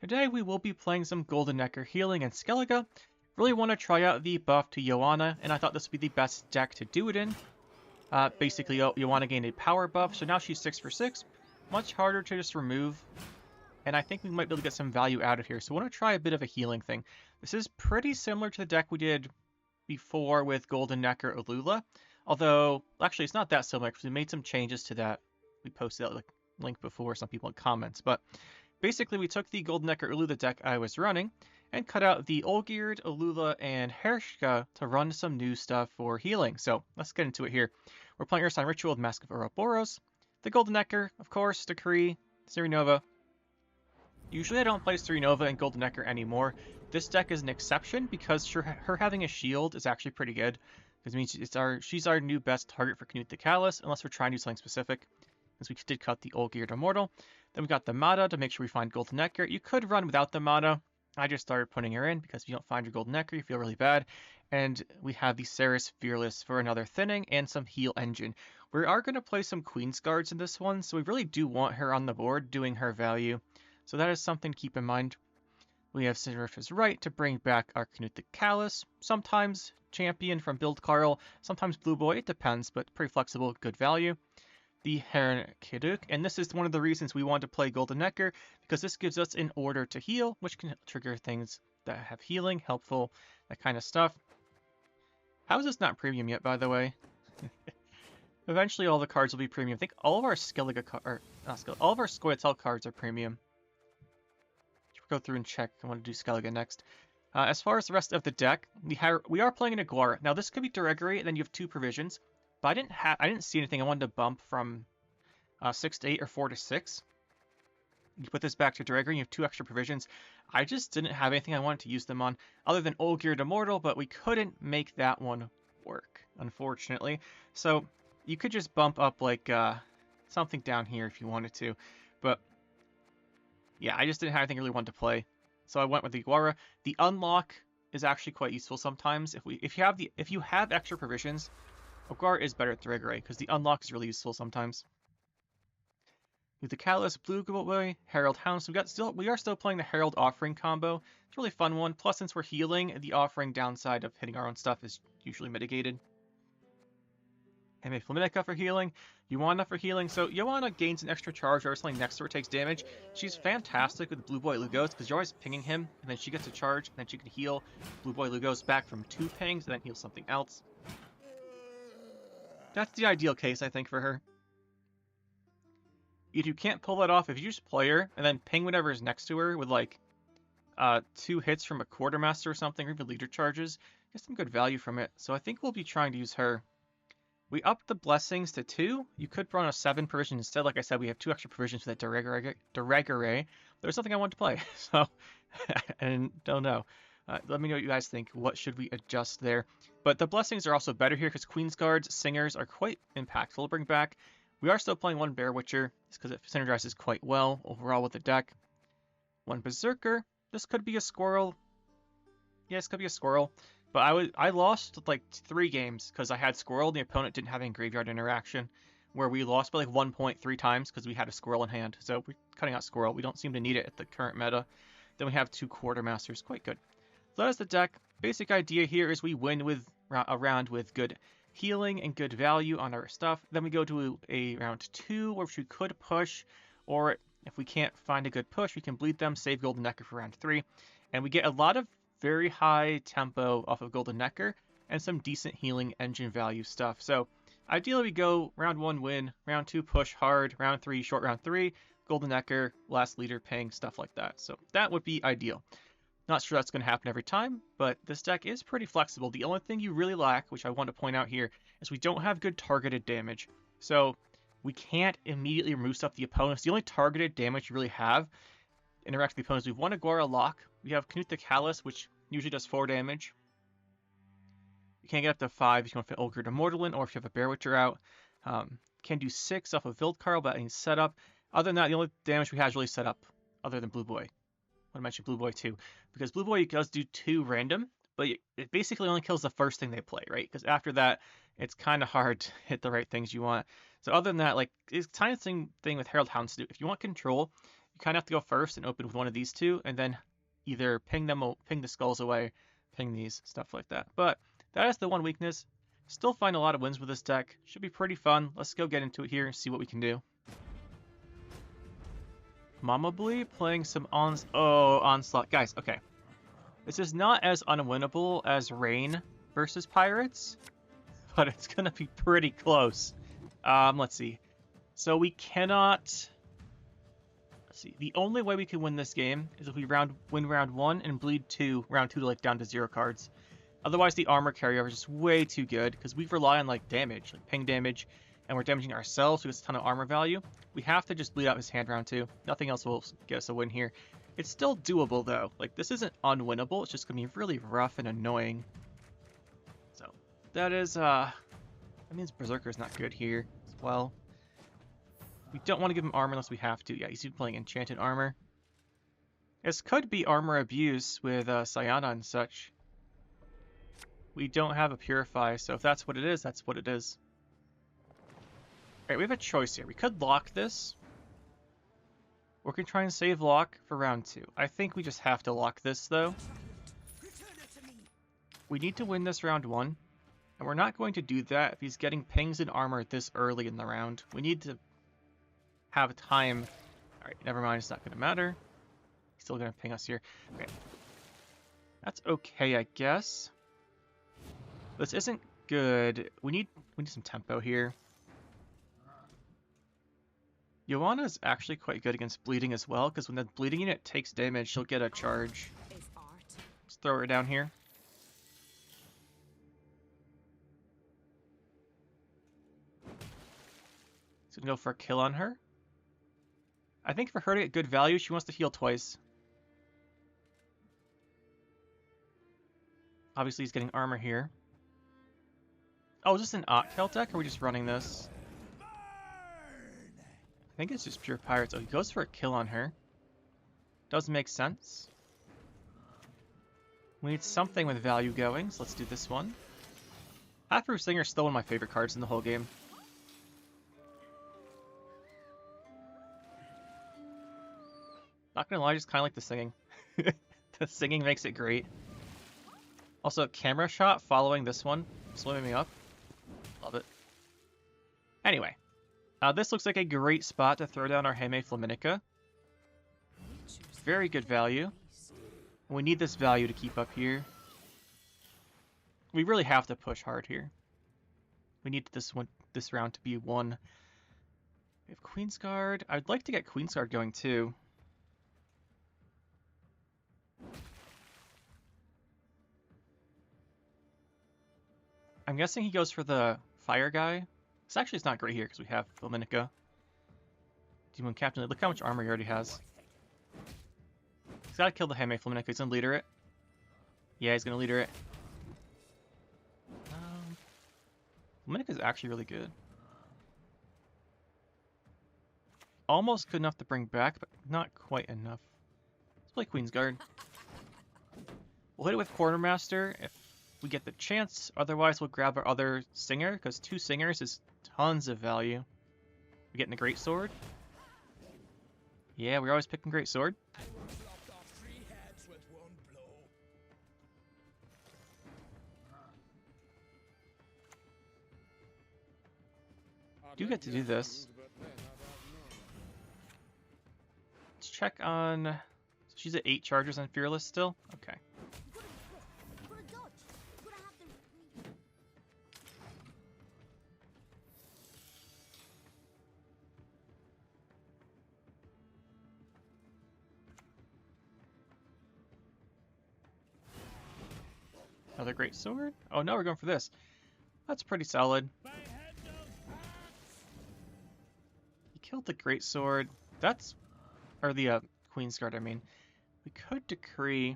Today we will be playing some Golden Necker healing and Skellige. Really want to try out the buff to Joanna, and I thought this would be the best deck to do it in. Basically, Joanna gained a power buff, so now she's 6 for 6. Much harder to just remove, and I think we might be able to get some value out of here. So I want to try a bit of a healing thing. This is pretty similar to the deck we did before with Golden Necker Alula, although actually it's not that similar because we made some changes to that. We posted that link before, some people in comments, but basically we took the Golden Necker Alula deck I was running and cut out the Olgierd, Alula, and Hershka to run some new stuff for healing. So let's get into it here. We're playing Ursine Ritual with Mask of Ouroboros, the Golden Necker, of course, Decree, Cyrenova. Usually I don't play Cyrenova and Golden Necker anymore. This deck is an exception because her having a shield is actually pretty good. Because it means she's our new best target for Knut the Callous, unless we're trying to do something specific. Because we did cut the Olgierd Immortal. Then we got the Mata to make sure we find Golden Necker. You could run without the Mata. I just started putting her in because if you don't find your Golden Necker, you feel really bad. And we have the Ceres Fearless for another thinning and some heal engine. We are going to play some Queen's Guards in this one, so we really do want her on the board doing her value. So that is something to keep in mind. We have Cinerifa's Right to bring back our Knut the Callous. Sometimes champion from Build Carl, sometimes Blue Boy, it depends, but pretty flexible, good value. The Heron Kiduk, and this is one of the reasons we want to play Golden Necker, because this gives us an order to heal, which can trigger things that have healing, helpful, that kind of stuff. How is this not premium yet, by the way? Eventually all the cards will be premium. I think all of our all of our Scoia'tael cards are premium. Go through and check. I want to do Skellige next. As far as the rest of the deck, we are playing an Aguara. Now this could be Deregere, and then you have 2 provisions. But I didn't see anything I wanted to bump from 6 to 8 or 4 to 6. You put this back to Deregere, and you have 2 extra provisions. I just didn't have anything I wanted to use them on, other than Olgierd Immortal, but we couldn't make that one work, unfortunately. So you could just bump up like something down here if you wanted to, but yeah, I just didn't have anything I really wanted to play, so I went with the Aguara. The unlock is actually quite useful sometimes. If you have extra provisions, Aguara is better at Deregere because the unlock is really useful sometimes. With the Callous, Blue Boy, Herald Hound. So we are still playing the Herald Offering combo. It's a really fun one. Plus, since we're healing, the Offering downside of hitting our own stuff is usually mitigated. And Flaminica for healing, Joanna for healing. So Joanna gains an extra charge or something next to her takes damage. She's fantastic with Blue Boy Lugos because you're always pinging him, and then she gets a charge, and then she can heal Blue Boy Lugos back from 2 pings, and then heal something else. That's the ideal case, I think, for her. If you can't pull that off, if you just play her and then ping whatever is next to her with like 2 hits from a Quartermaster or something, or even leader charges, get some good value from it. So I think we'll be trying to use her. We upped the blessings to 2. You could run a 7 provision instead. Like I said, we have 2 extra provisions for that Deregere. There's something I want to play, so and don't know. Let me know what you guys think. What should we adjust there? But the blessings are also better here because Queen's Guards, Singers are quite impactful to bring back. We are still playing 1 Bear Witcher just because it synergizes quite well overall with the deck. 1 Berserker. This could be a Squirrel. Yeah, this could be a Squirrel. But I lost like 3 games because I had Squirrel and the opponent didn't have any graveyard interaction, where we lost by like 1.3 times because we had a Squirrel in hand. So we're cutting out Squirrel. We don't seem to need it at the current meta. Then we have 2 Quartermasters. Quite good. So that's the deck. Basic idea here is we win with a round with good healing and good value on our stuff. Then we go to a round 2, which we could push, or if we can't find a good push, we can bleed them, save Golden Necker for round 3. And we get a lot of very high tempo off of Golden Necker and some decent healing engine value stuff. So ideally we go round 1 win, round 2 push hard, round 3 short round 3, Golden Necker, last leader ping, stuff like that. So that would be ideal. Not sure that's going to happen every time, but this deck is pretty flexible. The only thing you really lack, which I want to point out here, is we don't have good targeted damage. So we can't immediately remove stuff the opponents. The only targeted damage you really have interact with the opponents. We have 1 Aguara Lock. We have Knut the Callous, which usually does 4 damage. You can't get up to 5 if you want to fit Olgierd Immortal in, or if you have a Bear Witcher out. Can do 6 off of Vildkarl, but I need setup. Other than that, the only damage we have is really set up, other than Blue Boy. I want to mention Blue Boy too, because Blue Boy does do 2 random, but it basically only kills the first thing they play, right? Because after that, it's kind of hard to hit the right things you want. So other than that, like, it's kind of the same thing with Herald Hounds to do. If you want control, you kind of have to go first and open with one of these two, and then either ping the skulls away, ping these, stuff like that. But that is the one weakness. Still find a lot of wins with this deck. Should be pretty fun. Let's go get into it here and see what we can do. Mamably playing some Onslaught. Guys, okay. This is not as unwinnable as Rain versus Pirates, but it's going to be pretty close. Let's see. So we cannot... Let's see. The only way we can win this game is if we win round 1 and bleed round 2 to like down to 0 cards. Otherwise, the armor carryover is just way too good because we rely on like damage, like ping damage, and we're damaging ourselves, so it's a ton of armor value. We have to just bleed out his hand round 2. Nothing else will get us a win here. It's still doable though. Like, this isn't unwinnable. It's just gonna be really rough and annoying. So that is that means Berserker's not good here as well. We don't want to give him armor unless we have to. Yeah, he's playing enchanted armor. This could be armor abuse with Sayana and such. We don't have a Purify, so if that's what it is, that's what it is. Alright, we have a choice here. We could lock this. Or we can try and save lock for round 2. I think we just have to lock this, though. We need to win this round 1. And we're not going to do that if he's getting pings and armor this early in the round. We need to have time. Alright, never mind. It's not going to matter. He's still going to ping us here. Okay. That's okay, I guess. This isn't good. We need some tempo here. Joanna is actually quite good against bleeding as well, because when the bleeding unit takes damage, she'll get a charge. Let's throw her down here. He's gonna go for a kill on her. I think for her to get good value, she wants to heal twice. Obviously, he's getting armor here. Oh, is this an Octel deck, or are we just running this? I think it's just pure pirates. Oh, he goes for a kill on her. Does make sense. We need something with value going, so let's do this one. Half-Proof Singer is still one of my favorite cards in the whole game. Not gonna lie, I just kind of like the singing. The singing makes it great. Also, camera shot following this one, swimming me up. Love it. Anyway. This looks like a great spot to throw down our Heme Flaminica. Very good value. We need this value to keep up here. We really have to push hard here. We need this round to be won. We have Queensguard. I'd like to get Queensguard going too. I'm guessing he goes for the fire guy. This actually is not great here because we have Flaminica. Demon Captain, look how much armor he already has. He's got to kill the Heme Flaminica. He's going to leader it. Yeah, he's going to leader it. Flaminica is actually really good. Almost good enough to bring back, but not quite enough. Let's play Queensguard. We'll hit it with Quartermaster if we get the chance. Otherwise, we'll grab our other Singer, because 2 Singers is tons of value. We getting a Great Sword? Yeah, we're always picking Great Sword. Do get to do this. Let's check on... She's at 8 charges on Fearless still? Okay. Another Great Sword? Oh no, we're going for this. That's pretty solid. He killed the Great Sword. That's... Or the Queensguard, I mean. We could decree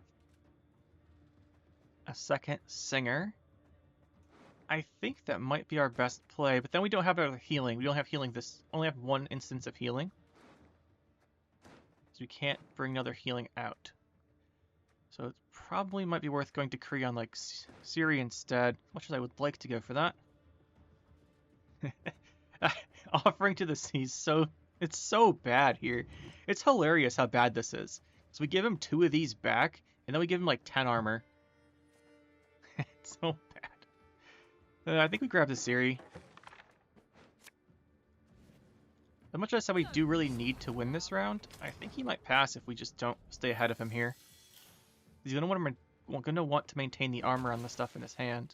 a second Singer. I think that might be our best play, but then we don't have our healing. We don't have healing this... Only have 1 instance of healing. So we can't bring another healing out. So it probably might be worth going Decree on, like, Siri instead, as much as I would like to go for that. Offering to the Seas, so It's so bad here. It's hilarious how bad this is. So we give him 2 of these back, and then we give him like 10 armor. It's so bad. I think we grab the Siri. As much as I said we do really need to win this round, I think he might pass if we just don't stay ahead of him here. He's gonna want to maintain the armor on the stuff in his hand.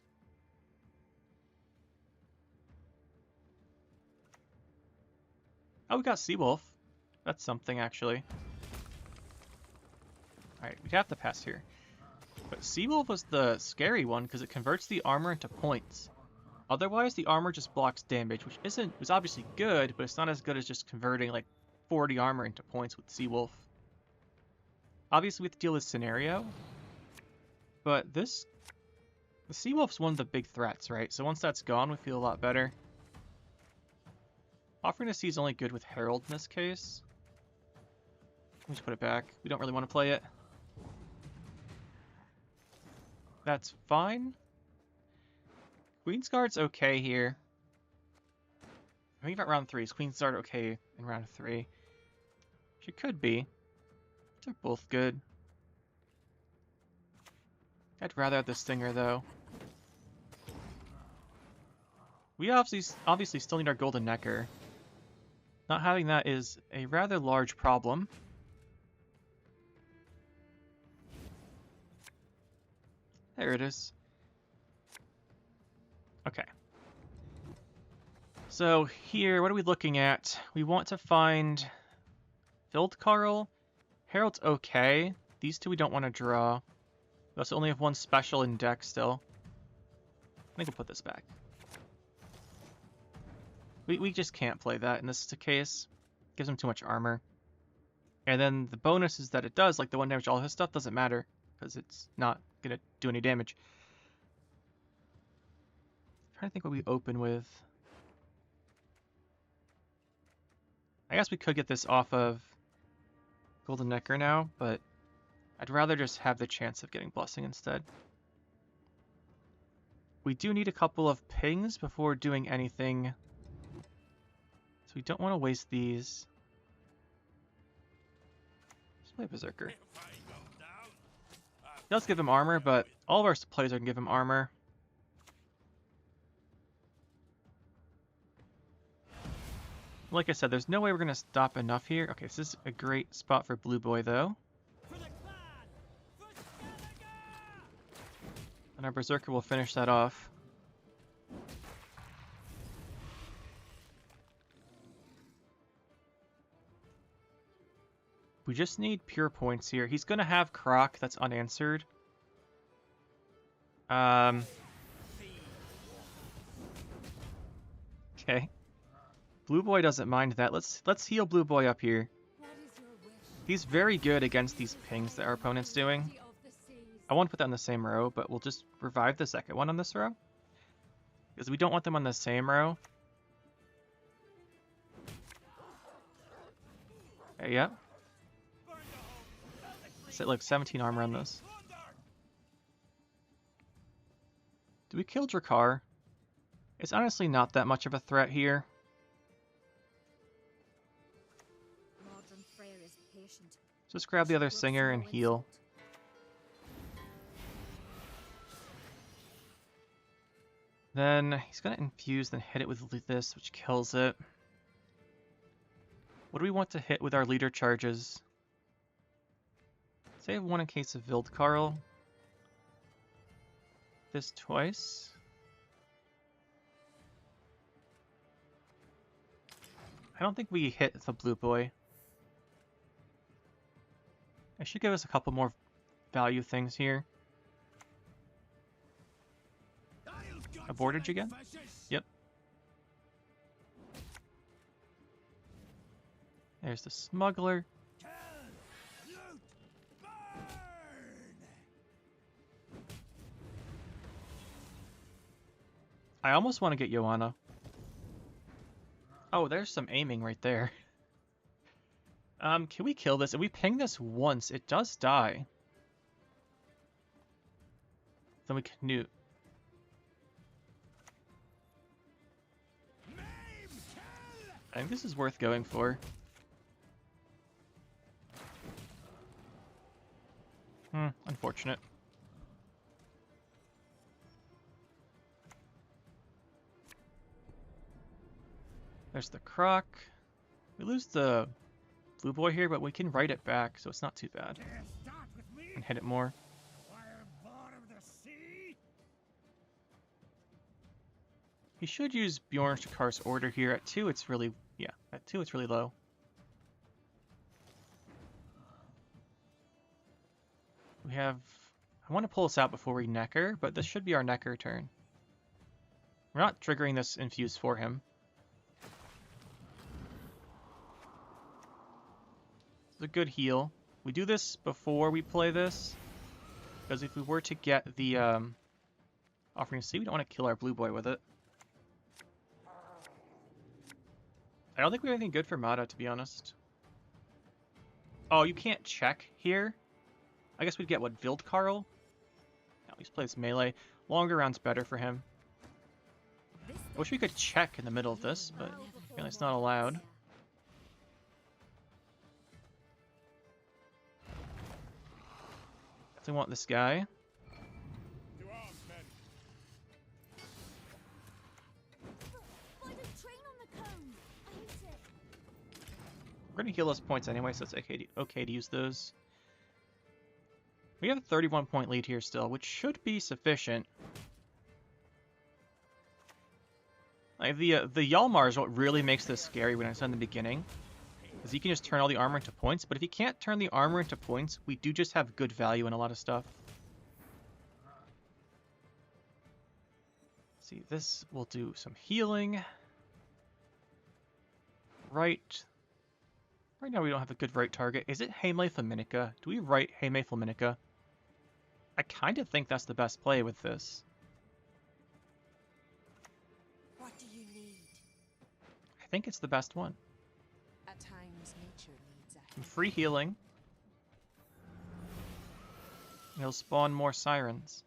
Oh, we got Seawolf. That's something, actually. Alright, we'd have to pass here. But Seawolf was the scary one because it converts the armor into points. Otherwise, the armor just blocks damage, which was obviously good, but it's not as good as just converting like 40 armor into points with Seawolf. Obviously, we have to deal with scenario, but the Seawolf's one of the big threats, right? So once that's gone, we feel a lot better. Offering to see is only good with Herald in this case. Let me just put it back. We don't really want to play it. That's fine. Queensguard's okay here. I think about round 3. Is Queensguard okay in round 3? She could be. They're both good. I'd rather have the Stinger, though. We obviously still need our Golden Necker. Not having that is a rather large problem. There it is. Okay. So here, what are we looking at? We want to find Vildkarl. Herald's okay. These 2 we don't want to draw. We also only have 1 special in deck still. I think we'll put this back. We just can't play that in this case. Gives him too much armor. And then the bonuses that it does, like the 1 damage all his stuff, doesn't matter. Because it's not going to do any damage. I'm trying to think what we open with. I guess we could get this off of Golden Necker now, but I'd rather just have the chance of getting Blessing instead. We do need a couple of pings before doing anything. So we don't want to waste these. Let's play Berserker. He does give him armor, but all of our players are going to give him armor. Like I said, there's no way we're going to stop enough here. Okay, this is a great spot for Blue Boy, though. And our Berserker will finish that off. We just need pure points here. He's going to have Croc that's unanswered. Okay. Blue Boy doesn't mind that. Let's heal Blue Boy up here. He's very good against these pings that our opponent's doing. I won't put that in the same row, but we'll just revive the second one on this row. Because we don't want them on the same row. Okay, yeah. Set like 17 armor on this. Do we kill Drakkar? It's honestly not that much of a threat here. Just grab the other Singer and heal. Then he's going to infuse, then hit it with this, which kills it. What do we want to hit with our leader charges? Say I have 1 in case of Vildkarl. This twice. I don't think we hit the Blue Boy. I should give us a couple more value things here. Abortage again? Yep. There's the Smuggler. I almost want to get Joanna. Oh, there's some aiming right there. Can we kill this? If we ping this once, it does die. Then we Canute. I think this is worth going for. Unfortunate. There's the croc. We lose the blue boy here, but we can write it back, so it's not too bad. And hit it more. He should use Bjorn Shakar's order here. At 2, it's really... yeah, at 2, it's really low. We have... I want to pull this out before we Necker, but this should be our Necker turn. We're not triggering this infuse for him. It's a good heal. We do this before we play this, because if we were to get the Offering Sea, we don't want to kill our blue boy with it. I don't think we have anything good for Mata, to be honest. Oh, you can't check here? I guess we'd get, what, Vildkarl? At least plays melee. Longer round's better for him. I wish we could check in the middle of this, but apparently it's not allowed. Definitely want this guy. We're going to heal those points anyway, so it's okay to use those. We have a 31-point lead here still, which should be sufficient. Like the Hjalmar is what really makes this scary when I said in the beginning. Because you can just turn all the armor into points, but if you can't turn the armor into points, we do just have good value in a lot of stuff. Let's see, this will do some healing. Right now we don't have a good right target. Is it Haemle Flaminica? Do we right Haemle Flaminica? I kind of think that's the best play with this. What do you need? I think it's the best one. At times nature needs Some free healing. It'll spawn more sirens.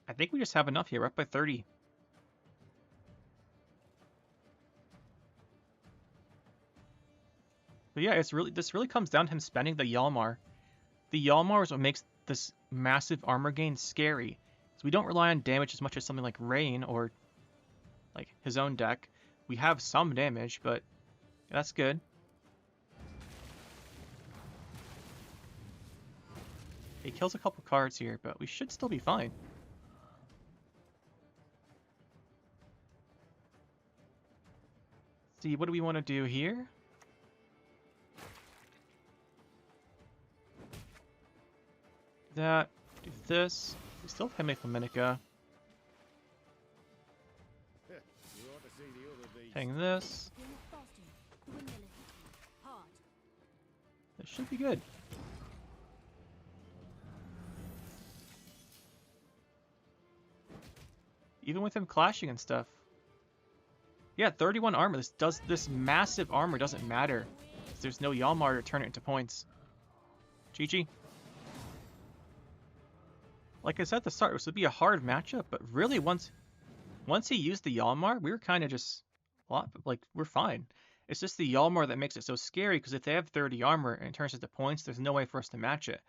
I think we just have enough here. We're up by 30. But yeah, this really comes down to him spending the Hjalmar. The Hjalmar is what makes this massive armor gain scary. So we don't rely on damage as much as something like Rain or like his own deck. We have some damage, but that's good. He kills a couple cards here, but we should still be fine. See, what do we want to do here? That, do this. We still have Haemle Flaminica. Hang this. This should be good. Even with him clashing and stuff. Yeah, 31 armor. This massive armor doesn't matter. There's no Hjalmar to turn it into points. GG. Like I said at the start, this would be a hard matchup, but really once he used the Hjalmar, we were kind of just we're fine. It's just the Hjalmar that makes it so scary, because if they have 30 armor and it turns into points, there's no way for us to match it.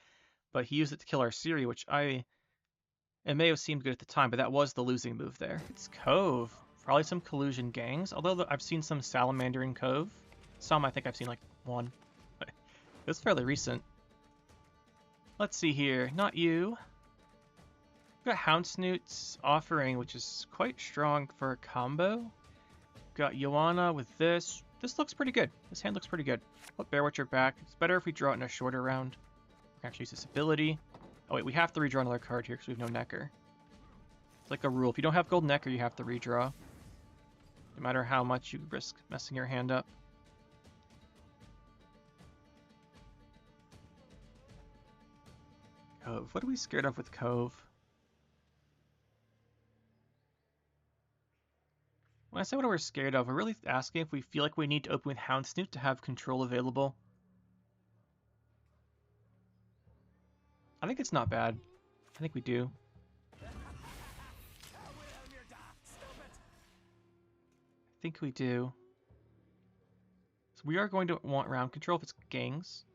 But he used it to kill our Ciri, which it may have seemed good at the time, but that was the losing move there. It's Cove. Probably some Collusion gangs, although I've seen some Salamander in Cove. Some, I think I've seen like one. But it's fairly recent. Let's see here. Not you. We've got Houndsnoot's Offering, which is quite strong for a combo. We've got Joanna with this. This looks pretty good. This hand looks pretty good. Put Bear Witcher back. It's better if we draw it in a shorter round. We can actually use this ability. Oh wait, we have to redraw another card here because we have no Necker. It's like a rule. If you don't have Gold Necker, you have to redraw. No matter how much you risk messing your hand up. Cove. What are we scared of with Cove? When I say what we're scared of, we're really asking if we feel like we need to open with Houndsnoot to have control available. I think it's not bad. I think we do. I think we do. So we are going to want round control if it's gangs.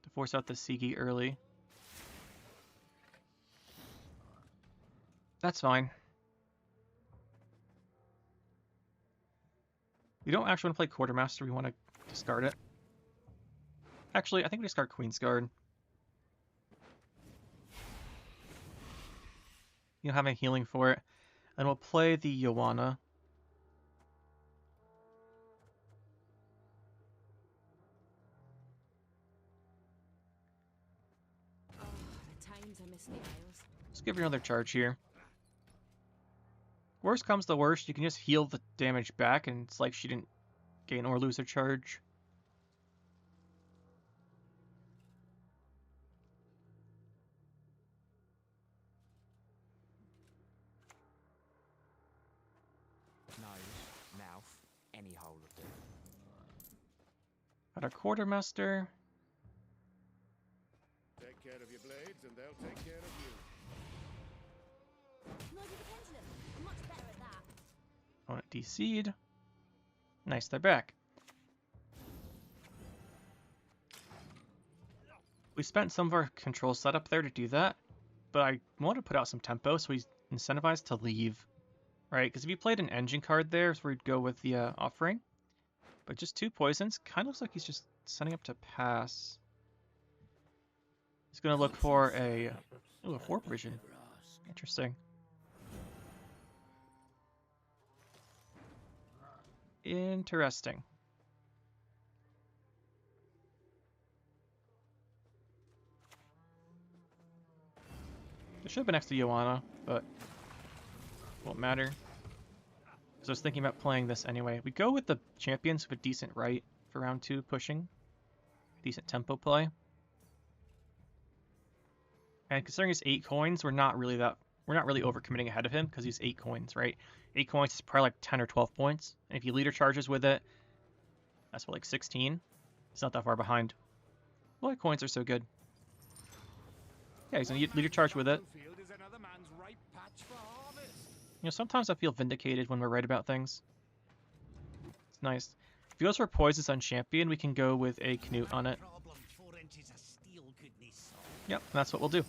To force out the Skellige early. That's fine. We don't actually want to play Quartermaster, we want to discard it. Actually, I think we discard Queen's Guard. You know, having healing for it. And we'll play the Joanna. Oh, at times I miss the Isles. Let's give her another charge here. Worst comes to worst, you can just heal the damage back, and it's like she didn't gain or lose her charge. Nose, mouth, any hole of them. Got our Quartermaster. Take care of your blades, and they'll take care of you. Not with the pendulum. I'm much better at that. I want to de-seed. Nice, they're back. We spent some of our control setup there to do that, but I want to put out some tempo so he's incentivized to leave, right? Because if you played an engine card there, so we'd go with the offering. But just 2 poisons, kind of looks like he's just setting up to pass. He's going to look for a 4 vision. Interesting. Interesting. It should have been next to Joanna, but won't matter. So I was thinking about playing this anyway. We go with the champions with a decent right for round 2 pushing. Decent tempo play. And considering it's 8 coins, we're not really overcommitting ahead of him because he's 8 coins, right? 8 coins is probably like 10 or 12 points. And if you leader charges with it, that's what, like 16? It's not that far behind. Well, coins are so good. Yeah, he's gonna leader charge with it. You know, sometimes I feel vindicated when we're right about things. It's nice. If he goes for poisons on champion, we can go with a Knut on it. Yep, that's what we'll do.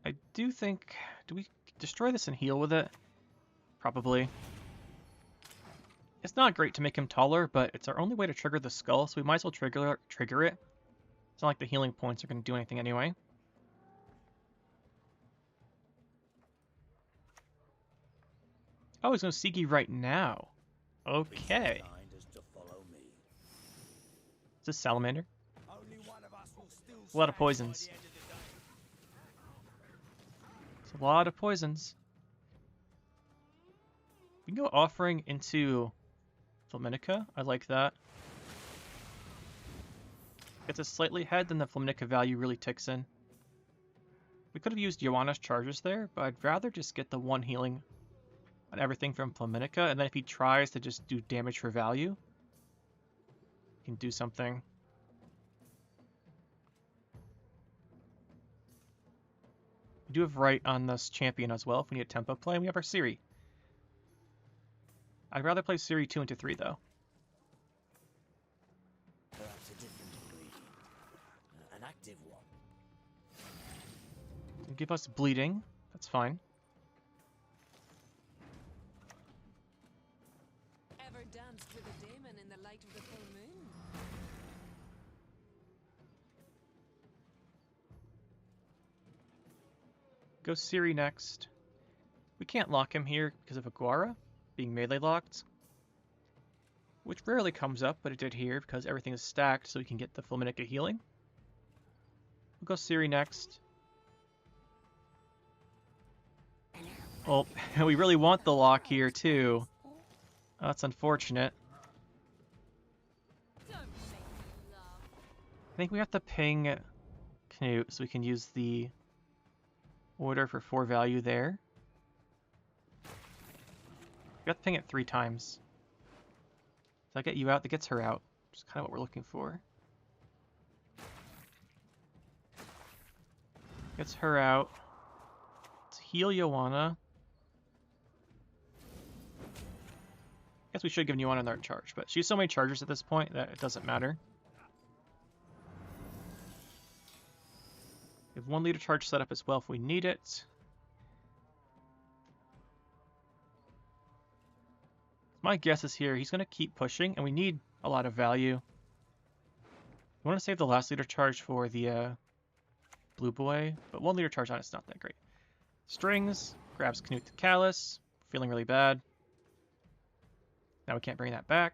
I do think... Do we destroy this and heal with it? Probably. It's not great to make him taller, but it's our only way to trigger the skull, so we might as well trigger it. It's not like the healing points are going to do anything anyway. Oh, he's going to Skellige right now. Okay. Is this Salamander? A lot of poisons. It's a lot of poisons. We can go offering into Flaminica. I like that. Gets us slightly ahead, then the Flaminica value really ticks in. We could have used Joanna's charges there, but I'd rather just get the 1 healing on everything from Flaminica, and then if he tries to just do damage for value, he can do something. We do have right on this champion as well if we need a tempo play, and we have our Ciri. I'd rather play Ciri 2 into 3 though. Perhaps a different ingredient. An active one. Give us bleeding. That's fine. Ever danced with a daemon in the light of the full moon? Go Ciri next. We can't lock him here because of Aguara being melee locked, which rarely comes up, but it did here because everything is stacked so we can get the Flaminica healing. We'll go Ciri next. Well, we really want the lock here too. Oh, that's unfortunate. Don't make me laugh. I think we have to ping Knut so we can use the order for 4 value there. We have to ping it 3 times. Does that get you out? That gets her out. Which is kind of what we're looking for. Gets her out. Let's heal Joanna. Guess we should have given Joanna another charge, but she has so many charges at this point that it doesn't matter. We have 1 leader charge set up as well if we need it. My guess is here he's going to keep pushing, and we need a lot of value. I want to save the last leader charge for the blue boy, but 1 leader charge on it's not that great. Strings, grabs Knut the Callous, feeling really bad. Now we can't bring that back.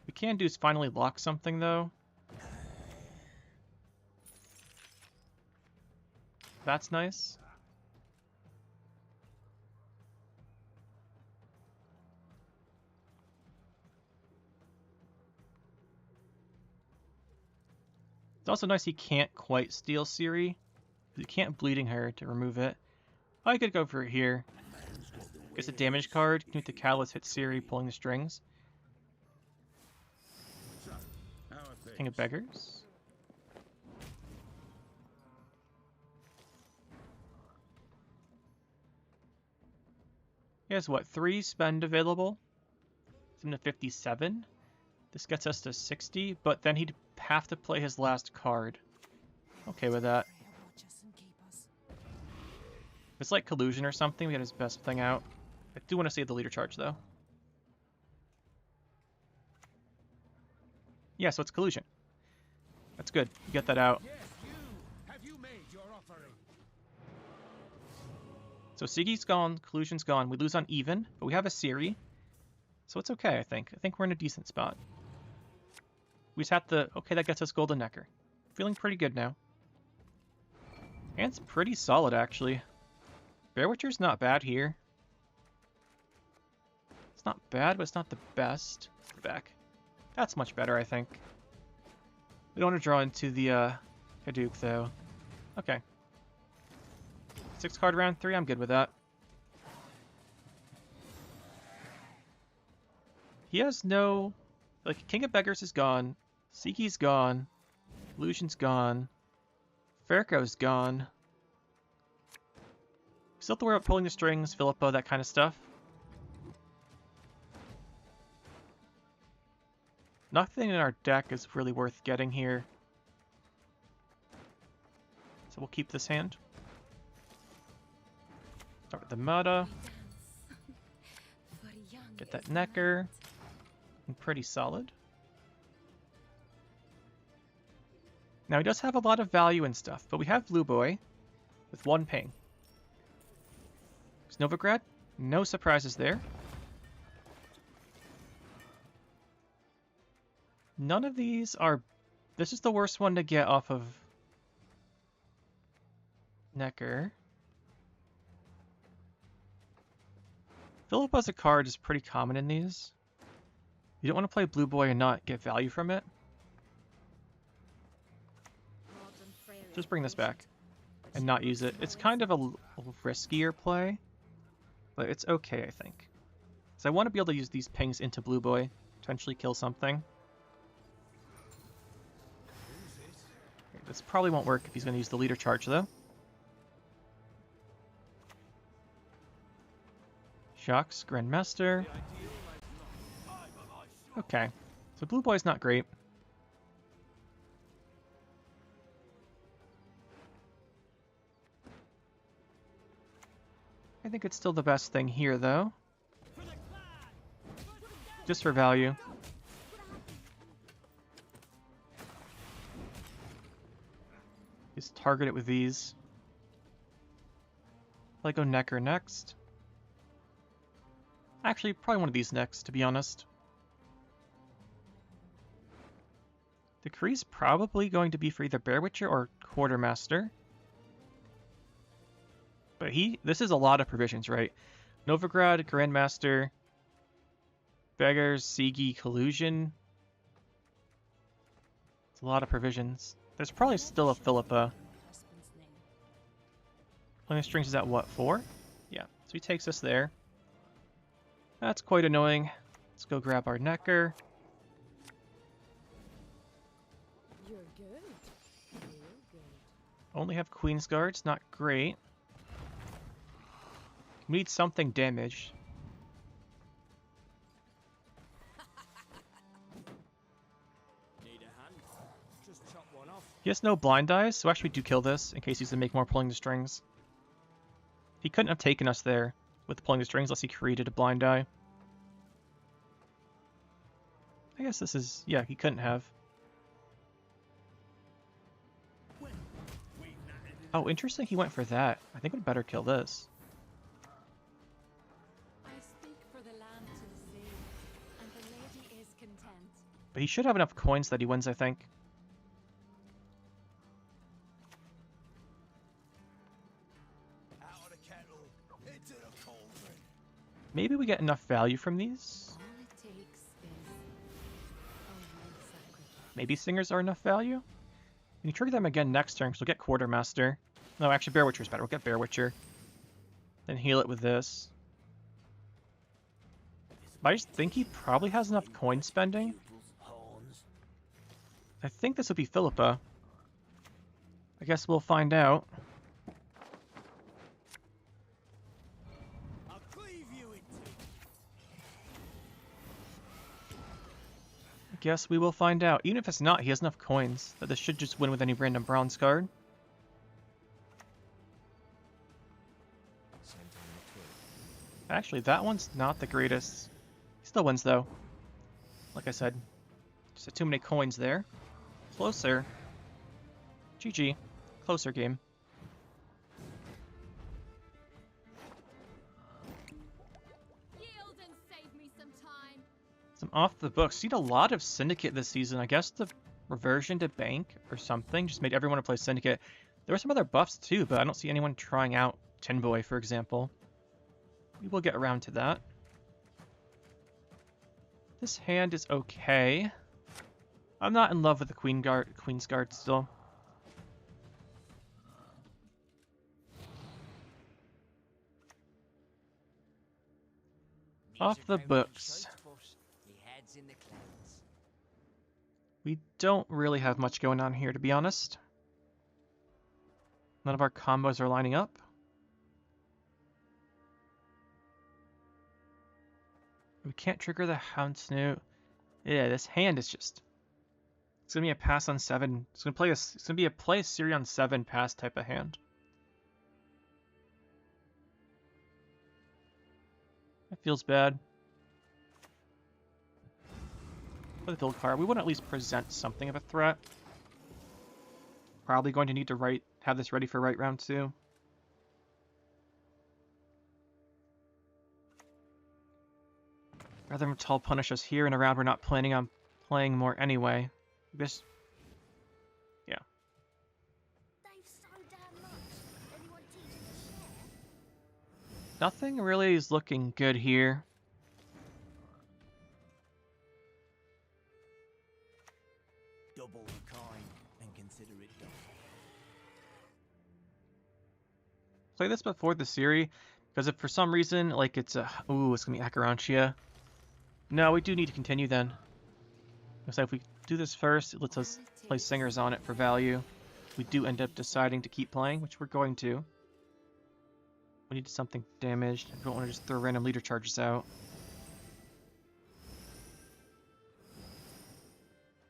We can do is finally lock something though. That's nice. It's also nice he can't quite steal Ciri. You can't bleeding her to remove it. I could go for it here. Gets a damage card. Knut the Callous hits Ciri, pulling the strings. King of Beggars. He has what, 3 spend available? It's him to 57. This gets us to 60, but then he'd have to play his last card. Okay with that. Watch us and keep us. If it's like Collusion or something, we get his best thing out. I do want to save the leader charge though. Yeah, so it's Collusion. That's good. You get that out. Yes, you! Have you made your offering? So Sigi's gone, Collusion's gone. We lose on even, but we have a Ciri. So it's okay, I think. I think we're in a decent spot. We just have to... Okay, that gets us Golden Necker. Feeling pretty good now. And it's pretty solid, actually. Bear Witcher's not bad here. It's not bad, but it's not the best. Back. That's much better, I think. We don't want to draw into the Kaduk, though. Okay. 6 card round 3, I'm good with that. He has no... Like, King of Beggars is gone. Sigi's gone. Illusion's gone. Farco's gone. Still have to worry about pulling the strings, Philippa, that kind of stuff. Nothing in our deck is really worth getting here. So we'll keep this hand. Start with the Mata. Get that Necker. And pretty solid. Now he does have a lot of value and stuff, but we have Blue Boy with 1 ping. There's Novigrad. No surprises there. None of these are... This is the worst one to get off of Necker. Philippa as a card is pretty common in these. You don't want to play Blue Boy and not get value from it. Just bring this back and not use it. It's kind of a riskier play, but it's okay, I think. So I want to be able to use these pings into Blue Boy, potentially kill something. This probably won't work if he's going to use the leader charge, though. Shocks, Grandmaster. Okay, so Blue Boy's not great. I think it's still the best thing here, though. Just for value. Just target it with these. I'll go Necker next. Actually, probably one of these next, to be honest. Decree's probably going to be for either Bear Witcher or Quartermaster. But this is a lot of provisions, right? Novigrad, Grandmaster, Beggars, Sigi, Collusion. It's a lot of provisions. There's probably still a Philippa. Playing the strings is at what, 4? Yeah, so he takes us there. That's quite annoying. Let's go grab our Necker. Your Only have Queen's Guards, not great. We need something damaged. Need a hand? Just chop one off. He has no blind eyes, so actually do kill this in case he's to make more pulling the strings. He couldn't have taken us there with pulling the strings unless he created a blind eye. I guess this is... yeah, he couldn't have. Oh, interesting he went for that. I think we'd better kill this. I speak for the land to the sea, and the lady is content. But he should have enough coins that he wins, I think. Out of the kettle, into the cauldron. Maybe we get enough value from these. All it takes is a real sacrifice. Maybe singers are enough value. We can trigger them again next turn because we'll get Quartermaster. No, actually Bear Witcher's better. We'll get Bear Witcher. Then heal it with this. But I just think he probably has enough coin spending. I think this would be Philippa. I guess we'll find out. I'll cleave you in two. I guess we will find out. Even if it's not, he has enough coins that this should just win with any random bronze card. Actually, that one's not the greatest. He still wins, though. Like I said, just had too many coins there. Closer. GG. Closer game. Yield and save me some time. Some off the books. Seen a lot of Syndicate this season. I guess the reversion to Bank or something just made everyone to play Syndicate. There were some other buffs too, but I don't see anyone trying out Tin Boy, for example. We will get around to that. This hand is okay. I'm not in love with the Queen's Guard still. Off the books. We don't really have much going on here, to be honest. None of our combos are lining up. We can't trigger the Houndsnoot. Yeah, this hand is just... it's gonna be a pass on 7. It's gonna be a play Siri on 7 pass type of hand. That feels bad. For the build card, we want to at least present something of a threat. Probably going to need to have this ready for right round 2. Rather than Tall punish us here in a round we're not planning on playing more anyway. This, yeah. They've so damn much. Anyone teaching to share? Nothing really is looking good here. Double the coin and consider it done. Play this before the Siri, because if for some reason, like it's a... ooh, it's gonna be Acherontia. No, we do need to continue then. So if we do this first, it lets us play singers on it for value. We do end up deciding to keep playing, which we're going to. We need something damaged. I don't want to just throw random leader charges out.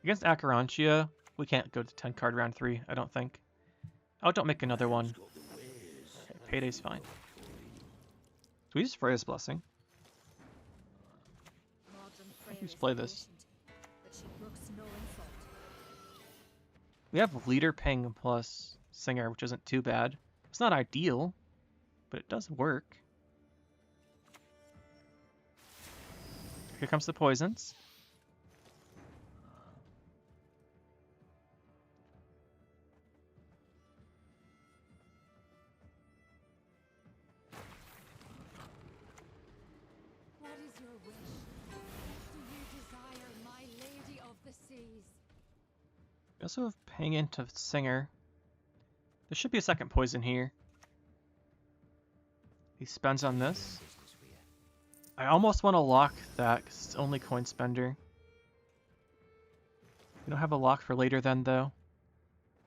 Against Acherontia, we can't go to 10 card round 3, I don't think. Oh, don't make another one. Okay, Payday's fine. So we just Freya's Blessing. Let's play this. We have Leader Ping plus Singer, which isn't too bad. It's not ideal, but it does work. Here comes the poisons. What is your wish? Do you desire my lady of the seas? We also have Ping into Singer. There should be a second poison here. He spends on this. I almost want to lock that because it's only coin spender. We don't have a lock for later then, though.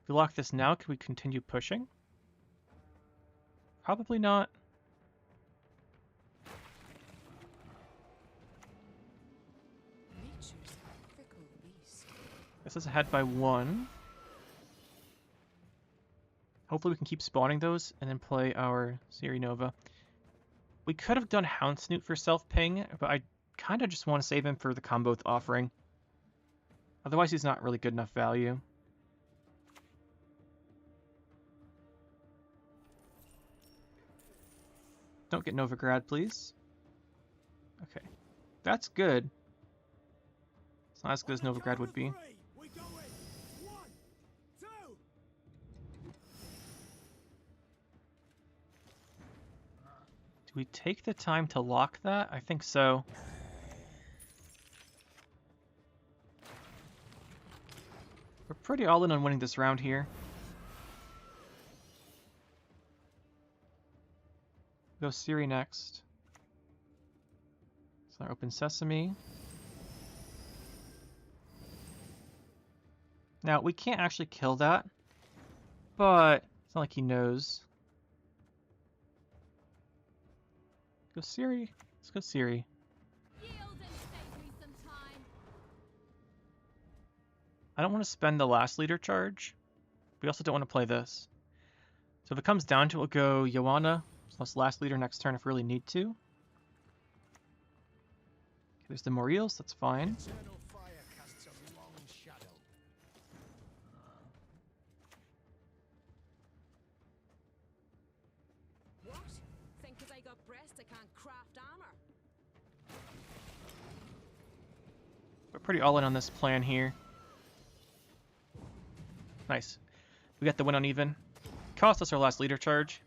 If we lock this now, can we continue pushing? Probably not. Nature's a fickle beast. This is ahead by 1. Hopefully we can keep spawning those and then play our Siri Nova. We could have done Hound Snoot for self-ping, but I kind of just want to save him for the combo with Offering. Otherwise he's not really good enough value. Don't get Novigrad, please. Okay. That's good. It's not as good as Novigrad would be. We go in. 1, 2. Do we take the time to lock that? I think so. We're pretty all in on winning this round here. Go Siri next. So our Open Sesame. Now, we can't actually kill that, but it's not like he knows. Go Siri. Let's go Siri. Yield and save me some time. I don't want to spend the last leader charge. We also don't want to play this. So if it comes down to it, we'll go Joanna plus last leader next turn if we really need to. Okay, there's the Moriels, that's fine. Eternal fire casts a long shadow. What? Think 'cause I got breast I can't craft armor? We're pretty all in on this plan here. Nice. We got the win on even. Cost us our last leader charge.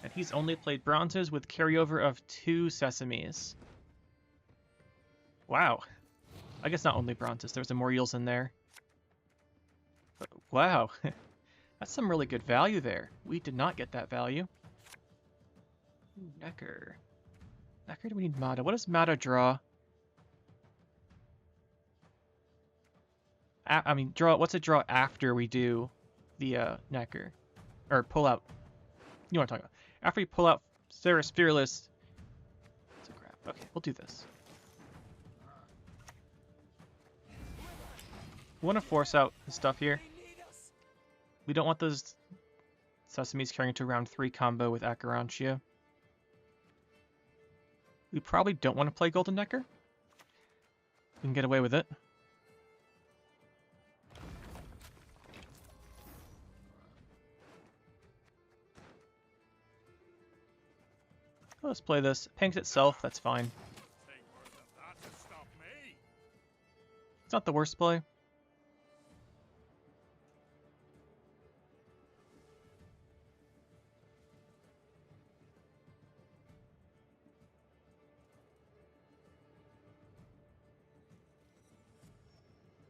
And he's only played bronzes with carryover of 2 sesames. Wow. I guess not only bronzes, there's a Moriels in there. But wow. That's some really good value there. We did not get that value. Ooh, Necker. Necker, do we need Mata? What does Mata draw? I mean, draw. What's it draw after we do the Necker? Or pull out. You know what I'm talking about. After we pull out Sarah's Fearless. It's a grab. Okay, we'll do this. We want to force out the stuff here. We don't want those Sesames carrying into round 3 combo with Acherontia. We probably don't want to play Golden Necker. We can get away with it. Let's play this. Pings itself, that's fine. Take worth of that to stop me. It's not the worst play.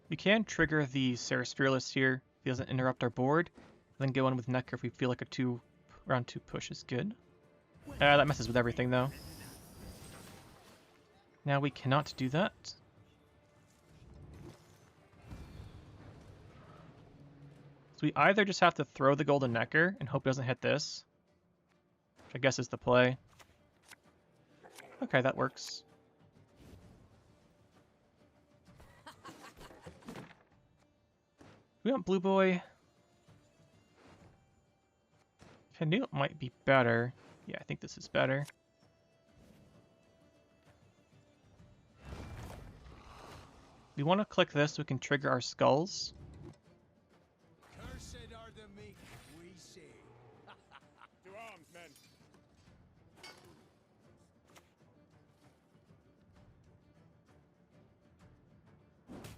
We can trigger the Sarah's Fearless here if he doesn't interrupt our board, and then go in with Necker if we feel like a round 2 push is good. That messes with everything though. Now we cannot do that. So we either just have to throw the Golden Necker and hope it doesn't hit this, which I guess is the play. Okay, that works. We want Blue Boy. Canute might be better. Yeah, I think this is better. We want to click this so we can trigger our skulls. Cursed are the meek, we say. To arms, men.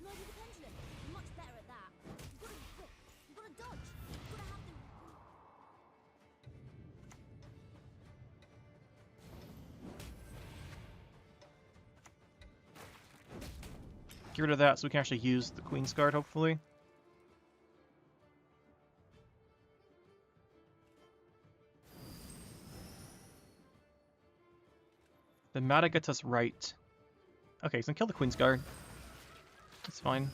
Murder the pendulum. You're much better at that. You've got to be quick. You've got to dodge. You've got to have the... Get rid of that so we can actually use the Queen's Guard, hopefully. The Mata gets us right. Okay, he's gonna kill the Queen's Guard. That's fine.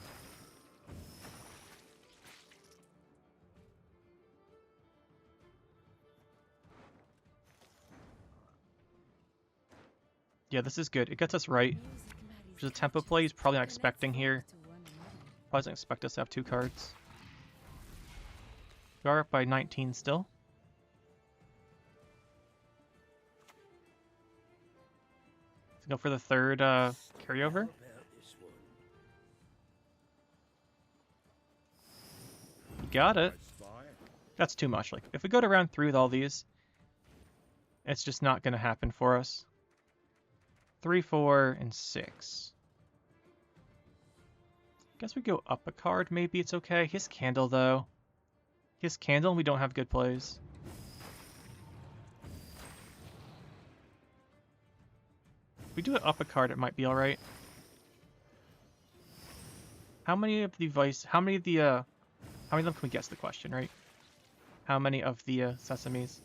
Yeah, this is good. It gets us right. Which is a tempo play he's probably not expecting here. Probably doesn't expect us to have 2 cards. We are up by 19 still. Let's go for the third carryover. You got it. That's too much. Like, if we go to round 3 with all these, it's just not going to happen for us. 3, 4, and 6. Guess we go up a card. Maybe it's okay. He has Candle, though. He has Candle, and we don't have good plays. If we do it up a card, it might be alright. How many of the how many of them can we guess the question, right? How many of the sesames?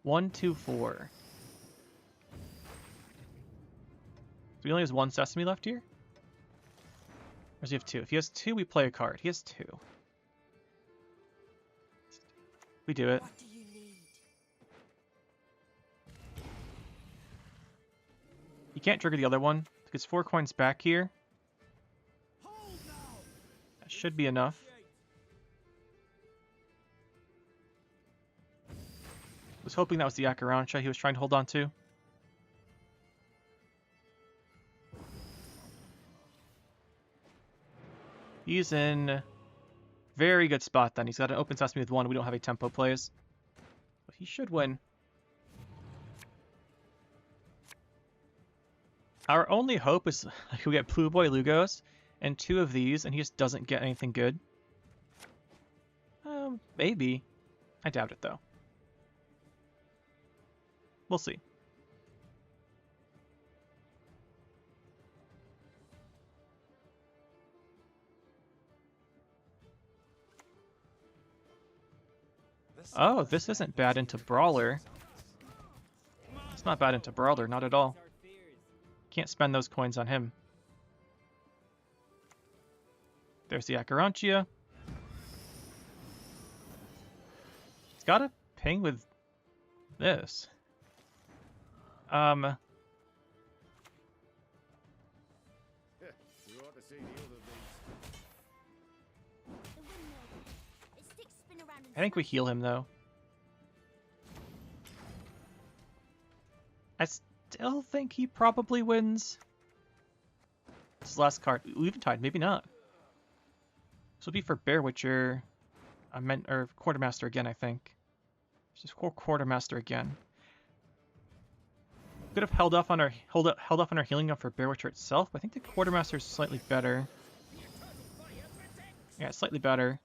1, 2, 4. So he only has 1 sesame left here? Or does he have 2? If he has 2, we play a card. He has 2. We do it. What do you need? You can't trigger the other one. It gets 4 coins back here. That should be enough. Was hoping that was the Acherontia he was trying to hold on to. He's in very good spot then. He's got an open sesame with 1. We don't have a tempo plays. But he should win. Our only hope is like we get Blue Boy Lugos and 2 of these and he just doesn't get anything good. Maybe. I doubt it though. We'll see. Oh, this isn't bad into Brawler. It's not bad into Brawler, not at all. Can't spend those coins on him. There's the Acherontia. He's got a ping with this. You ought to see the other beast. The windmill. Its sticks spin around and I think we heal him though. I still think he probably wins. This is the last card. We even tied, maybe not. This will be for Bear Witcher. Or Quartermaster again, I think. Just Quartermaster again. Could have held off on our healing up for Bear Witcher itself, but I think the Quartermaster is slightly better. Yeah, slightly better.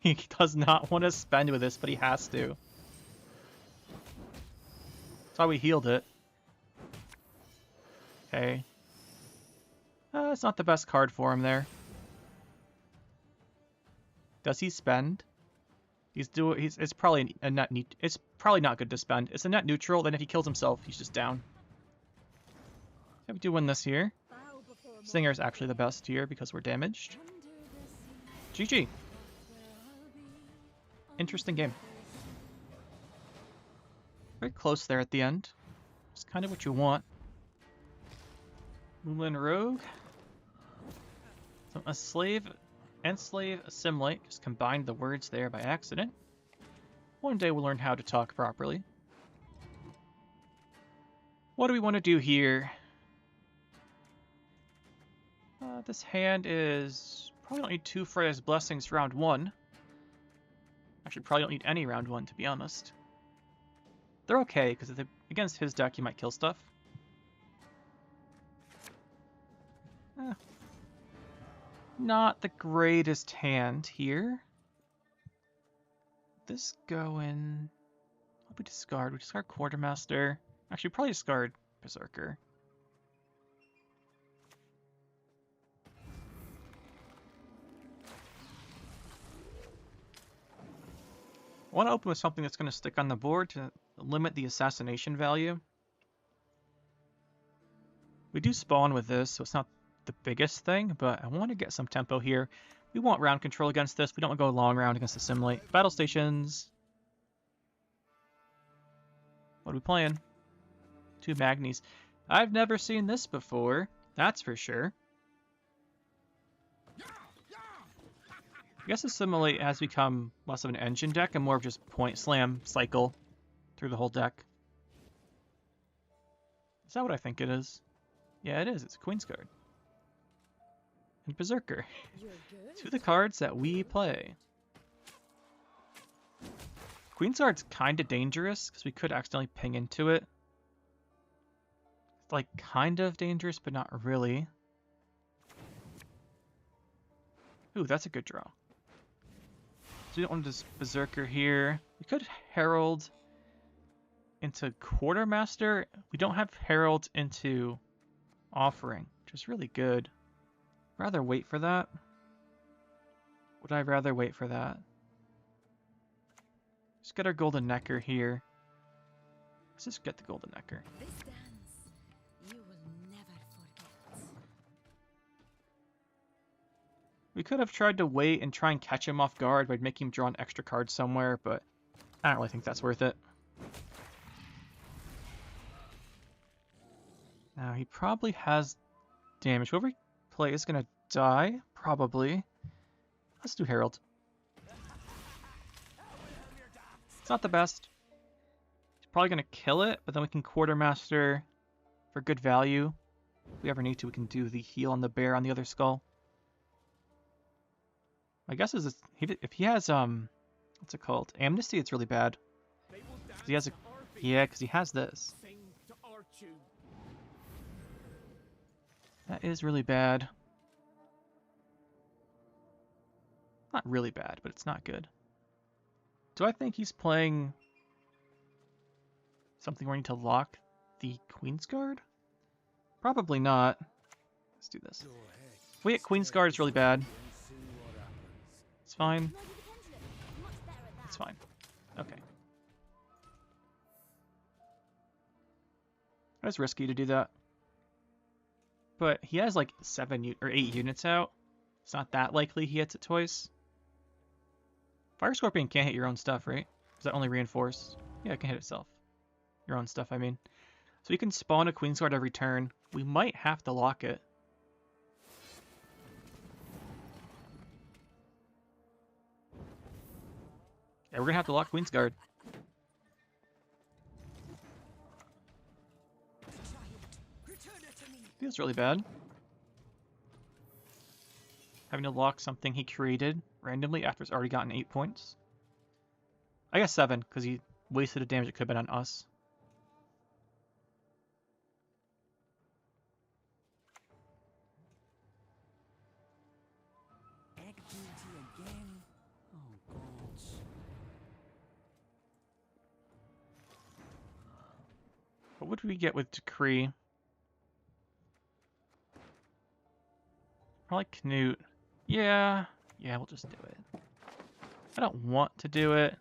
He does not want to spend with this, but he has to. That's why we healed it. Okay. It's not the best card for him there. Does he spend? It's probably a net neat. It's probably not good to spend. It's a net neutral. Then if he kills himself, he's just down. Okay, we do win this here. bow before a Singer is actually the best here because we're damaged. GG. Interesting game. Very close there at the end. It's kind of what you want. Moonland Rogue. So Enslave, Assimilate. Just combined the words there by accident. One day we'll learn how to talk properly. What do we want to do here? This hand is... Probably don't need 2 Freya's Blessings round 1. Actually, probably don't need any round 1, to be honest. They're okay, because against his deck, you might kill stuff. Not the greatest hand here. This go in... What do we discard? We discard Quartermaster. Actually, probably discard Berserker. I want to open with something that's going to stick on the board to limit the assassination value. We do spawn with this, so it's not the biggest thing, but I want to get some tempo here. We want round control against this. We don't want to go long round against Assimilate. Battle stations. What are we playing? 2 Magnies. I've never seen this before, that's for sure. I guess Assimilate has become less of an engine deck and more of just point slam cycle through the whole deck. Is that what I think it is? Yeah, it is. It's a Queen's card. And Berserker. You're good. 2 of the cards that we play. Queen's card's kind of dangerous because we could accidentally ping into it. It's like kind of dangerous, but not really. Ooh, that's a good draw. So we don't want this Berserker here. We could Herald into Quartermaster. We don't have Herald into Offering, which is really good. Rather wait for that. Would I rather wait for that? Let's get our Golden Necker here. Let's just get the Golden Necker. This dance, you will never forget. We could have tried to wait and try and catch him off guard by making him draw an extra card somewhere, but I don't really think that's worth it. Now, he probably has damage. Whoever he plays is going to die, probably. Let's do Herald. It's not the best. He's probably going to kill it, but then we can Quartermaster for good value. If we ever need to, we can do the heal on the bear on the other skull. My guess is if he has, what's it called? Amnesty, it's really bad. He has a, yeah, because he has this. That is really bad. Not really bad, but it's not good. Do I think he's playing something where I need to lock the Queen's Guard? Probably not. Let's do this. If we hit Queen's Guard, it's really bad. It's fine. It's fine. Okay. That's risky to do that. But he has like 7 or 8 units out. It's not that likely he hits it twice. Fire Scorpion can't hit your own stuff, right? Is that only reinforced? Yeah, it can hit itself. Your own stuff, I mean. So you can spawn a Queen's Guard every turn. We might have to lock it. Yeah, we're gonna have to lock Queen's Guard. Feels really bad. Having to lock something he created randomly after it's already gotten 8 points. I guess 7, because he wasted a damage that could have been on us. Egg duty again. Oh gosh. What would we get with Decree? Probably Knut. Yeah, we'll just do it. I don't want to do it.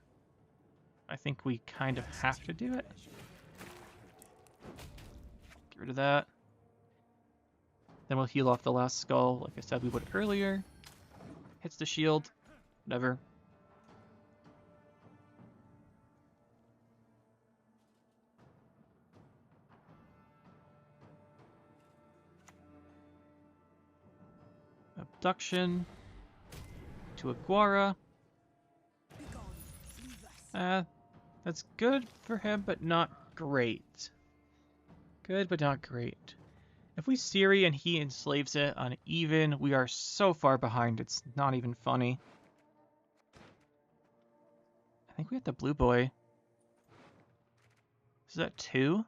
I think we kind of have to do it. Get rid of that. Then we'll heal off the last skull, like I said we would earlier. Hits the shield. Whatever. Abduction to Aguara. That's good for him, but not great. Good, but not great. If we Siri and he enslaves it on even, we are so far behind, it's not even funny. I think we have the blue boy. Is that 2?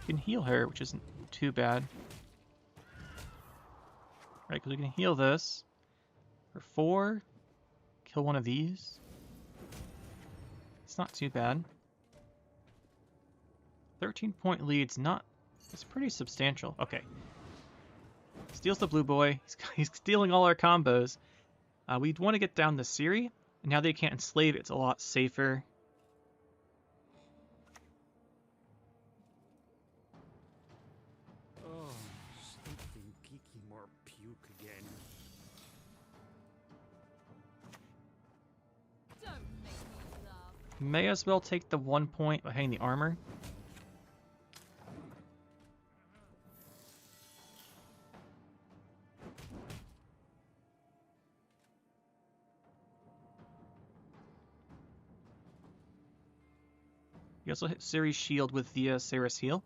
Can heal her, which isn't too bad. Right, because we can heal this for 4, kill one of these. It's not too bad. 13-point lead's not, it's pretty substantial. Okay. Steals the blue boy. He's stealing all our combos. We'd want to get down the Siri, and now they can't enslave it, it's a lot safer. Or puke again. Don't make me laugh. May as well take the 1 point by hitting the armor. You also hit Ciri's shield with the Sarah's heal.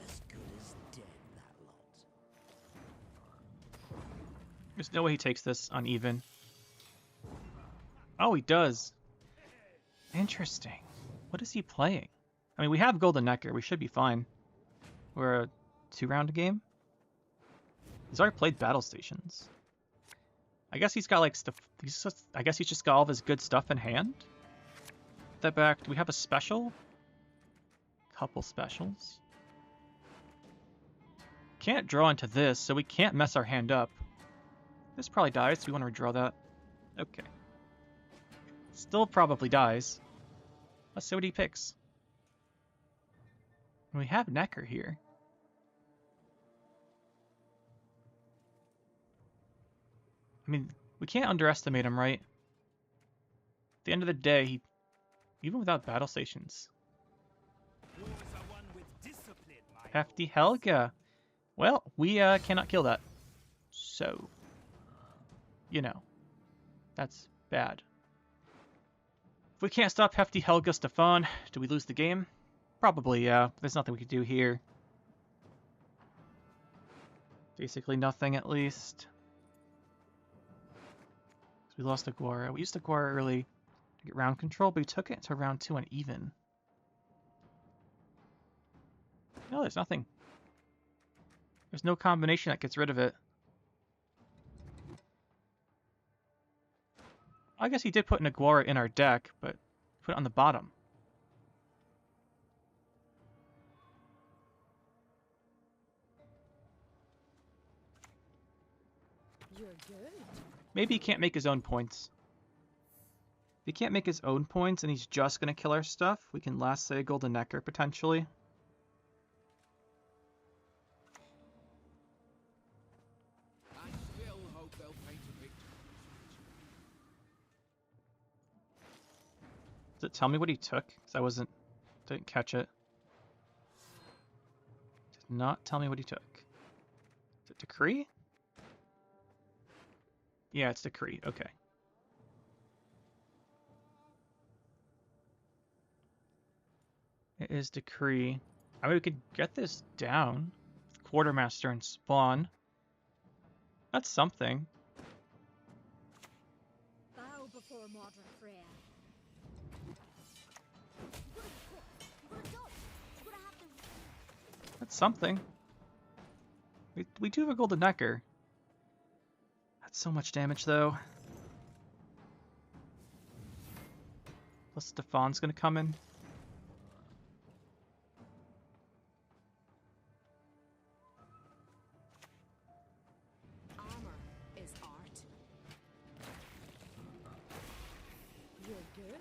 As good as dead, that lot. There's no way he takes this uneven. Oh, he does. Interesting. What is he playing? I mean, we have Golden Necker. We should be fine. We're a 2-round game. He's already played Battle Stations. I guess he's got like stuff. I guess he's just got all of his good stuff in hand. That back. Do we have a special? Couple specials. Can't draw into this, so we can't mess our hand up. This probably dies. So we want to redraw that. Okay. Still probably dies. Let's see what he picks. We have Necker here. I mean, we can't underestimate him, right? At the end of the day, even without battle stations. Wars are won with discipline, my Hefty Helga. Well, we cannot kill that. So, you know, that's bad. If we can't stop Hefty Helga Stefan, do we lose the game? Probably, yeah. There's nothing we could do here. Basically nothing, at least. We lost Aguara. We used Aguara early to get round control, but we took it to round 2 uneven. No, there's nothing. There's no combination that gets rid of it. I guess he did put an Aguara in our deck, but put it on the bottom. You're good. Maybe he can't make his own points. If he can't make his own points and he's just going to kill our stuff, we can last say Golden Necker potentially. I still hope they'll paint a picture. Does it tell me what he took? Because didn't catch it. Did not tell me what he took. Is it Decree? Yeah, it's Decree. Okay. It is Decree. I mean, we could get this down. Quartermaster and Spawn. That's something. Bow before modern Freya. You gotta dodge. You gotta have the. That's something. We do have a Golden Necker. That's so much damage, though. Plus Stefan's gonna come in. Armor is art. You're good.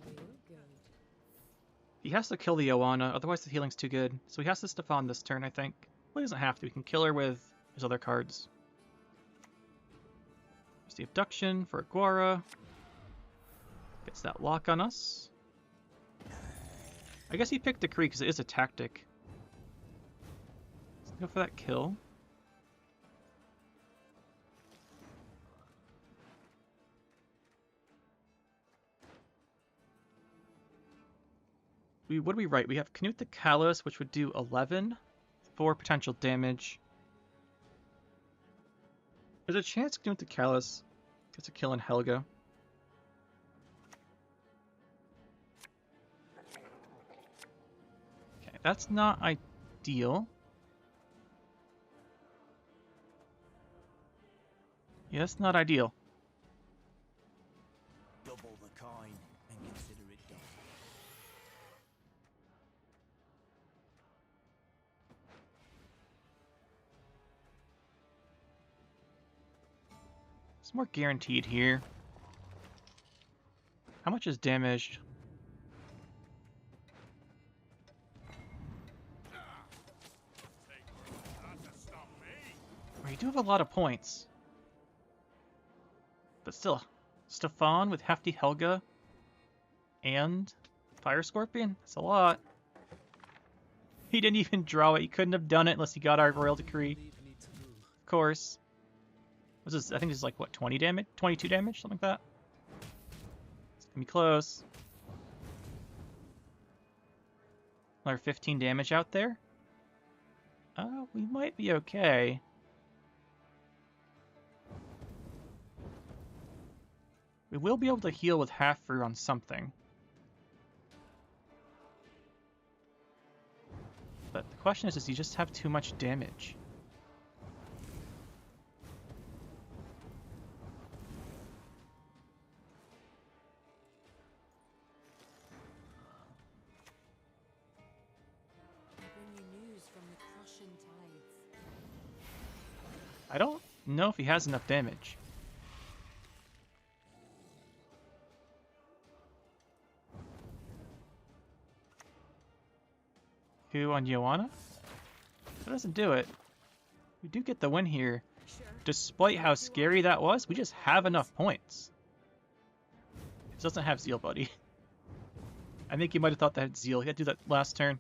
Real good. He has to kill the Oana, otherwise the healing's too good. So he has to Stefan this turn, I think. Well, he doesn't have to. He can kill her with his other cards. There's the Abduction for Aguara. Gets that lock on us. I guess he picked Decree because it is a tactic. Let's go for that kill. What do we write? We have Canute the Callous, which would do 11 for potential damage. There's a chance Canute the Callous gets a kill in Helga. Okay, that's not ideal. Yeah, that's not ideal. Double the coin and consider it done. It's more guaranteed here. How much is damaged? do have a lot of points. But still, Stefan with Hefty Helga and Fire Scorpion? That's a lot. He didn't even draw it. He couldn't have done it unless he got our Royal Decree. Of course. This is, I think this is like, what, 20 damage? 22 damage? Something like that. It's gonna be close. Another 15 damage out there. We might be okay. We will be able to heal with half brew on something. But the question is, does he just have too much damage? I don't know if he has enough damage. Who on Joanna? That doesn't do it. We do get the win here. Despite how scary that was, we just have enough points. It doesn't have Zeal, buddy. I think he might have thought that had Zeal. He had to do that last turn.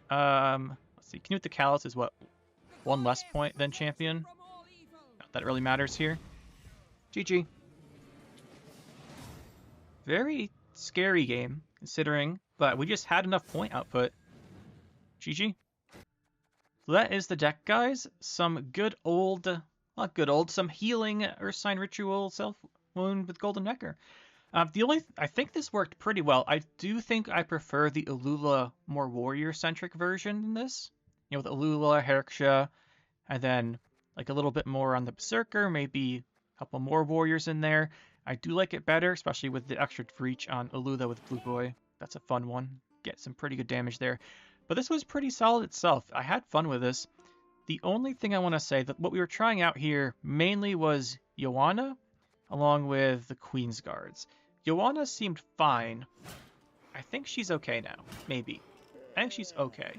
Let's see. Canute the Callous is what? One less point than champion. Not that it really matters here. GG. Very scary game, considering, but we just had enough point output. GG. So that is the deck, guys. Some good old, not good old, some healing Ursine Ritual Self-Wound with Golden Necker. I think this worked pretty well. I do think I prefer the Alula more warrior-centric version than this. You know, with Alula, Herksha, and then like a little bit more on the Berserker, maybe a couple more warriors in there. I do like it better, especially with the extra reach on Alula with Blue Boy. That's a fun one. Get some pretty good damage there. But this was pretty solid itself. I had fun with this. The only thing I want to say that what we were trying out here mainly was Joanna, along with the Queen's Guards. Joanna seemed fine. I think she's okay now. Maybe. I think she's okay.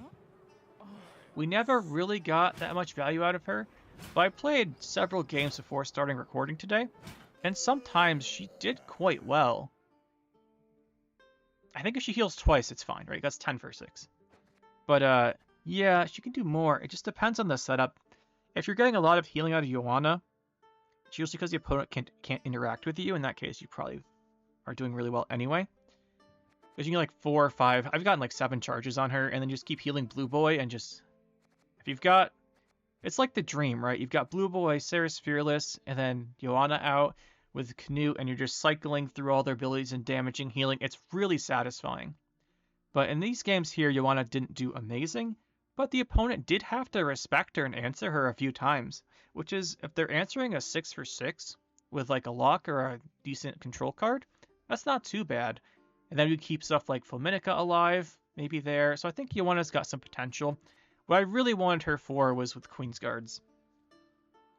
We never really got that much value out of her, but I played several games before starting recording today, and sometimes she did quite well. I think if she heals twice, it's fine, right? That's 10 for 6. But, yeah, she can do more. It just depends on the setup. If you're getting a lot of healing out of Joanna, it's usually because the opponent can't interact with you. In that case, you probably are doing really well anyway. Because you can get like 4 or 5. I've gotten like 7 charges on her, and then just keep healing Blue Boy, and just... If you've got... It's like the dream, right? You've got Blue Boy, Sarah's Fearless, and then Joanna out with Canute, and you're just cycling through all their abilities and damaging, healing. It's really satisfying. But in these games here, Joanna didn't do amazing, but the opponent did have to respect her and answer her a few times, which is, if they're answering a 6 for 6 with like a lock or a decent control card, that's not too bad. And then you keep stuff like Fulminica alive, maybe there. So I think Joanna's got some potential. What I really wanted her for was with Queen's Guards.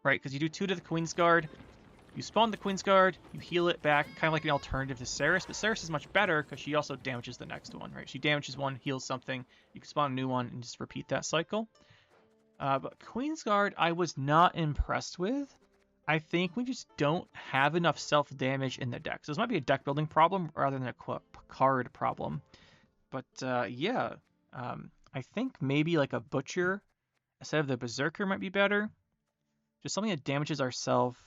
Right, because you do 2 to the Queen's Guard, you spawn the Queen's Guard, you heal it back, kind of like an alternative to Saris, but Saris is much better because she also damages the next one, right? She damages one, heals something, you can spawn a new one, and just repeat that cycle. But Queen's Guard, I was not impressed with. I think we just don't have enough self-damage in the deck. So this might be a deck-building problem rather than a card problem. But, yeah, I think maybe like a Butcher instead of the Berserker might be better. Just something that damages ourselves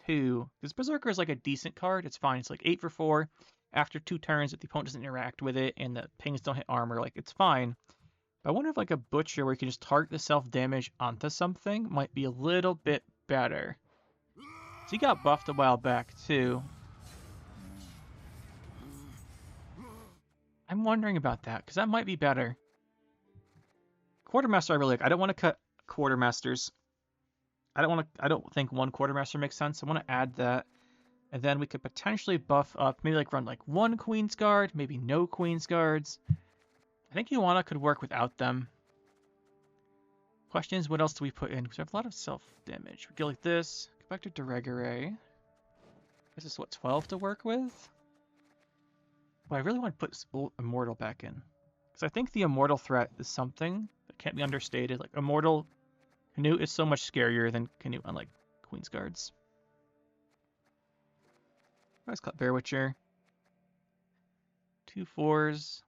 too. Because Berserker is like a decent card. It's fine. It's like 8 for 4. After 2 turns, if the opponent doesn't interact with it and the pings don't hit armor, like it's fine. But I wonder if like a Butcher where you can just target the self-damage onto something might be a little bit better. So he got buffed a while back too. I'm wondering about that, because that might be better. Quartermaster I really like. I don't want to cut Quartermasters. I don't think 1 Quartermaster makes sense. I want to add that. And then we could potentially buff up, maybe like run like 1 Queen's Guard, maybe no Queen's Guards. I think Joanna could work without them. Question is, what else do we put in? Because we have a lot of self-damage. We go like this. Go back to Deregere. This is what, 12 to work with? But I really want to put Immortal back in. Because I think the Immortal threat is something that can't be understated. Like, Immortal Canute is so much scarier than Canute, unlike Queen's Guards. Let's cut Bear Witcher. 2 4s.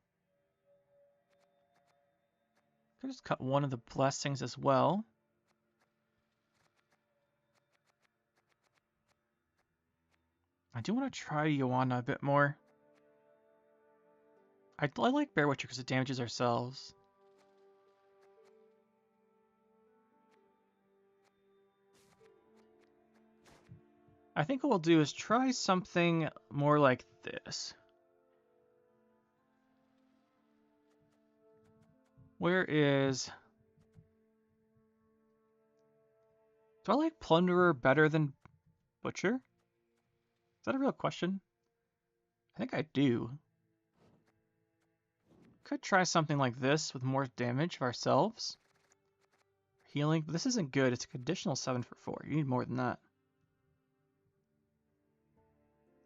Could just cut one of the blessings as well. I do want to try Joanna a bit more. I like Bear Witcher because it damages ourselves. I think what we'll do is try something more like this. Where is... Do I like Plunderer better than Butcher? Is that a real question? I think I do. Could try something like this with more damage of ourselves. Healing, but this isn't good. It's a conditional 7 for 4. You need more than that.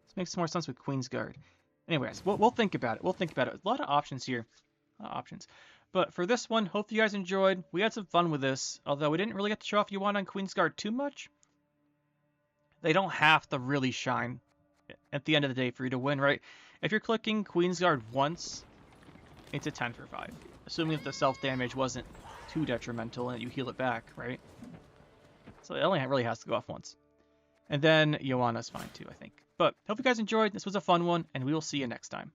This makes more sense with Queen's Guard. Anyways, we'll think about it. We'll think about it. A lot of options here. A lot of options. But for this one, hope you guys enjoyed. We had some fun with this, although we didn't really get to show off Yuan on Queen's Guard too much. They don't have to really shine at the end of the day for you to win, right? If you're clicking Queen's Guard once, it's a 10 for 5. Assuming that the self-damage wasn't too detrimental and you heal it back, right? So it only really has to go off once. And then Joanna's fine too, I think. But hope you guys enjoyed. This was a fun one, and we will see you next time.